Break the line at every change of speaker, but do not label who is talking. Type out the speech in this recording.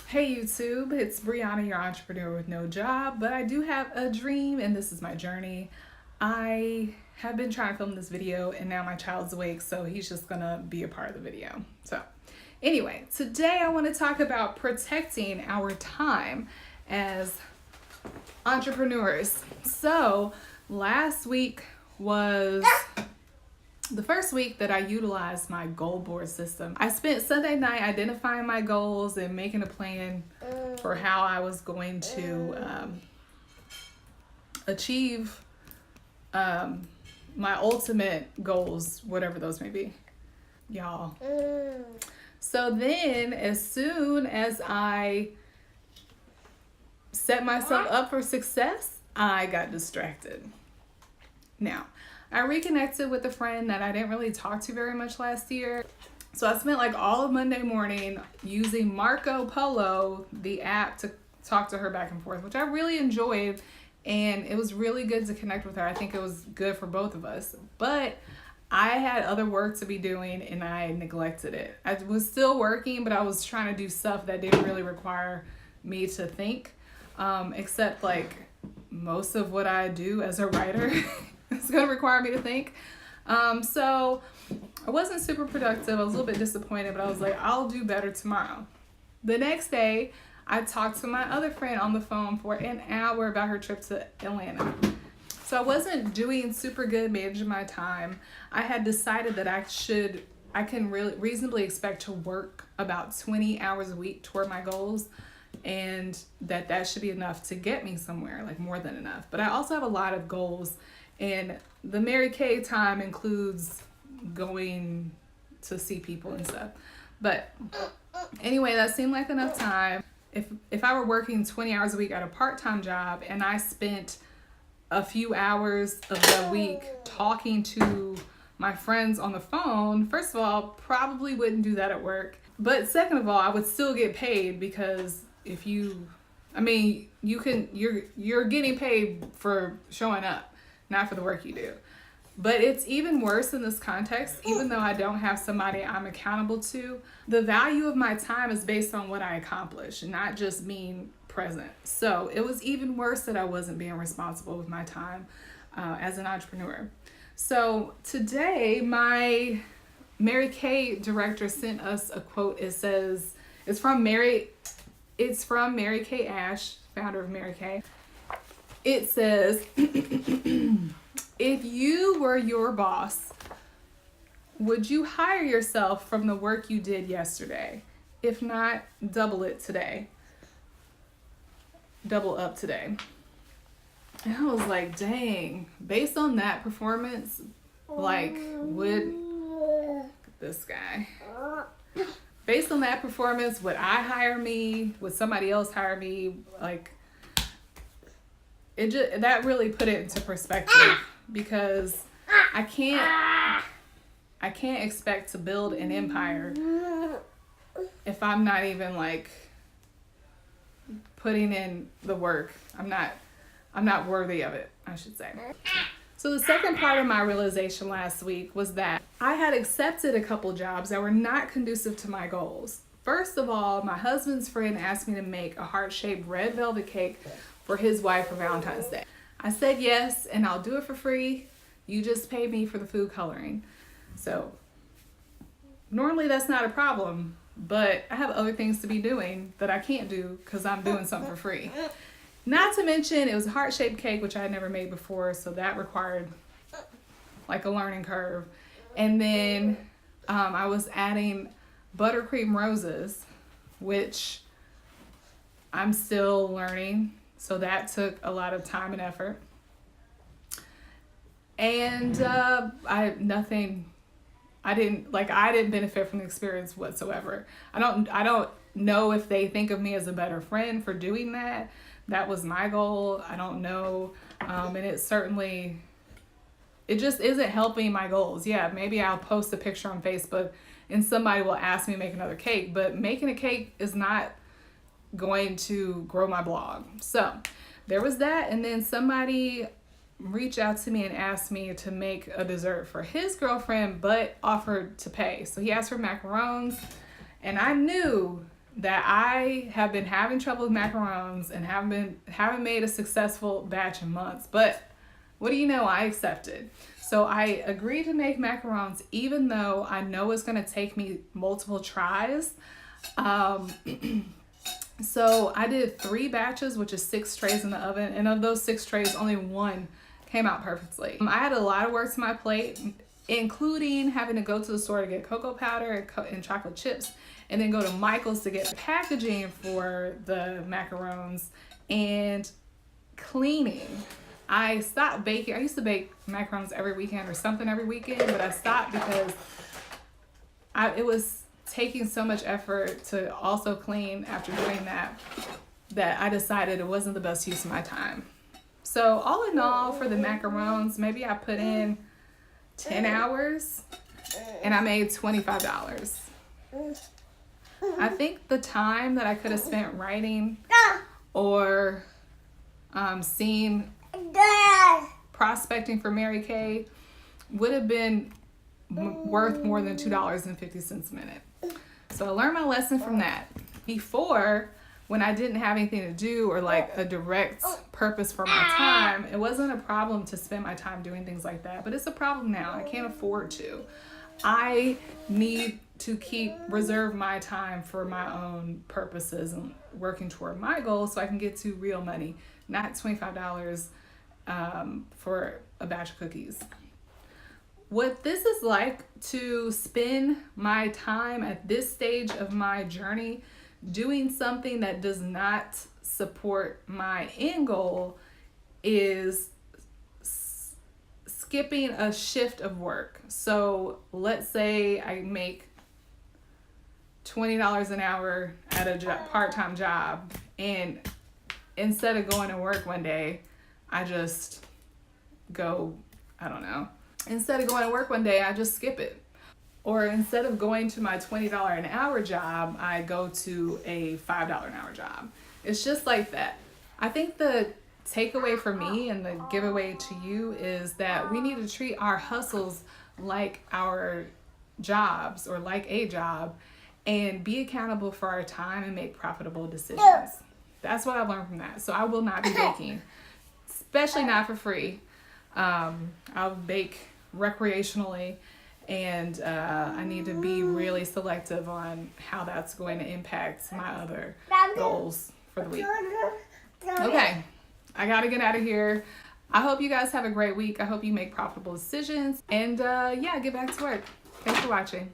Hey YouTube, it's Brianna, your entrepreneur with no job, but I do have a dream and this is my journey. I have been trying to film this video and now my child's awake, so he's just gonna be a part of the video. So anyway, today I want to talk about protecting our time as entrepreneurs. So last week was the first week that I utilized my goal board system. I spent Sunday night identifying my goals and making a plan for how I was going to achieve my ultimate goals, whatever those may be, y'all. So then as soon as I set myself up for success, I got distracted. Now, I reconnected with a friend that I didn't really talk to very much last year. So I spent like all of Monday morning using Marco Polo, the app, to talk to her back and forth, which I really enjoyed. And it was really good to connect with her. I think it was good for both of us. But I had other work to be doing and I neglected it. I was still working, but I was trying to do stuff that didn't really require me to think, except like most of what I do as a writer. It's going to require me to think. So I wasn't super productive. I was a little bit disappointed, but I was like, I'll do better tomorrow. The next day, I talked to my other friend on the phone for an hour about her trip to Atlanta. So I wasn't doing super good managing my time. I had decided that I can really reasonably expect to work about 20 hours a week toward my goals, and that should be enough to get me somewhere, like more than enough. But I also have a lot of goals. And the Mary Kay time includes going to see people and stuff. But anyway, that seemed like enough time. If I were working 20 hours a week at a part-time job and I spent a few hours of the week talking to my friends on the phone, first of all, probably wouldn't do that at work. But second of all, I would still get paid because you're getting paid for showing up, not for the work you do. But it's even worse in this context. Even though I don't have somebody I'm accountable to, the value of my time is based on what I accomplish, not just being present. So it was even worse that I wasn't being responsible with my time as an entrepreneur. So today, my Mary Kay director sent us a quote. It says, it's from Mary Kay Ash, founder of Mary Kay. It says, if you were your boss, would you hire yourself from the work you did yesterday? If not, double it today. Double up today. And I was like, dang, based on that performance, this guy. Based on that performance, would I hire me? Would somebody else hire me? That really put it into perspective, because I can't expect to build an empire if I'm not even putting in the work. I'm not worthy of it, I should say. So the second part of my realization last week was that I had accepted a couple jobs that were not conducive to my goals. First of all, my husband's friend asked me to make a heart-shaped red velvet cake for his wife for Valentine's Day. I said yes, and I'll do it for free. You just pay me for the food coloring. So normally that's not a problem, but I have other things to be doing that I can't do because I'm doing something for free. Not to mention, it was a heart-shaped cake, which I had never made before, so that required a learning curve. And then I was adding buttercream roses, which I'm still learning. So that took a lot of time and effort. And I didn't benefit from the experience whatsoever. I don't know if they think of me as a better friend for doing that. That was my goal. I don't know. And it just isn't helping my goals. Yeah, maybe I'll post a picture on Facebook and somebody will ask me to make another cake, but making a cake is not going to grow my blog. So there was that. And then somebody reached out to me and asked me to make a dessert for his girlfriend, but offered to pay. So he asked for macarons, and I knew that I have been having trouble with macarons and haven't made a successful batch in months. But what do you know? I accepted. So I agreed to make macarons even though I know it's going to take me multiple tries. So I did 3 batches, which is 6 trays in the oven. And of those 6 trays, only 1 came out perfectly. I had a lot of work to my plate, including having to go to the store to get cocoa powder and chocolate chips, and then go to Michael's to get packaging for the macarons and cleaning. I stopped baking. I used to bake macarons every weekend or something every weekend, but I stopped because it was taking so much effort to also clean after doing that I decided it wasn't the best use of my time. So all in all, for the macarons, maybe I put in 10 hours and I made $25. I think the time that I could have spent writing or seeing prospecting for Mary Kay would have been worth more than $2.50 a minute. So I learned my lesson from that. Before, when I didn't have anything to do or like a direct purpose for my time, it wasn't a problem to spend my time doing things like that, but it's a problem now. I can't afford to. I need to reserve my time for my own purposes and working toward my goals so I can get to real money, not $25 for a batch of cookies. What this is like to spend my time at this stage of my journey doing something that does not support my end goal is skipping a shift of work. So let's say I make $20 an hour at a part-time job, and instead of going to work one day, I just go, I don't know. Instead of going to work one day, I just skip it. Or instead of going to my $20 an hour job, I go to a $5 an hour job. It's just like that. I think the takeaway for me and the giveaway to you is that we need to treat our hustles like our jobs or like a job and be accountable for our time and make profitable decisions. That's what I've learned from that. So I will not be baking, especially not for free. I'll bake recreationally, and I need to be really selective on how that's going to impact my other goals for the week. Okay, I gotta get out of here. I hope you guys have a great week. I hope you make profitable decisions, and yeah, get back to work. Thanks for watching.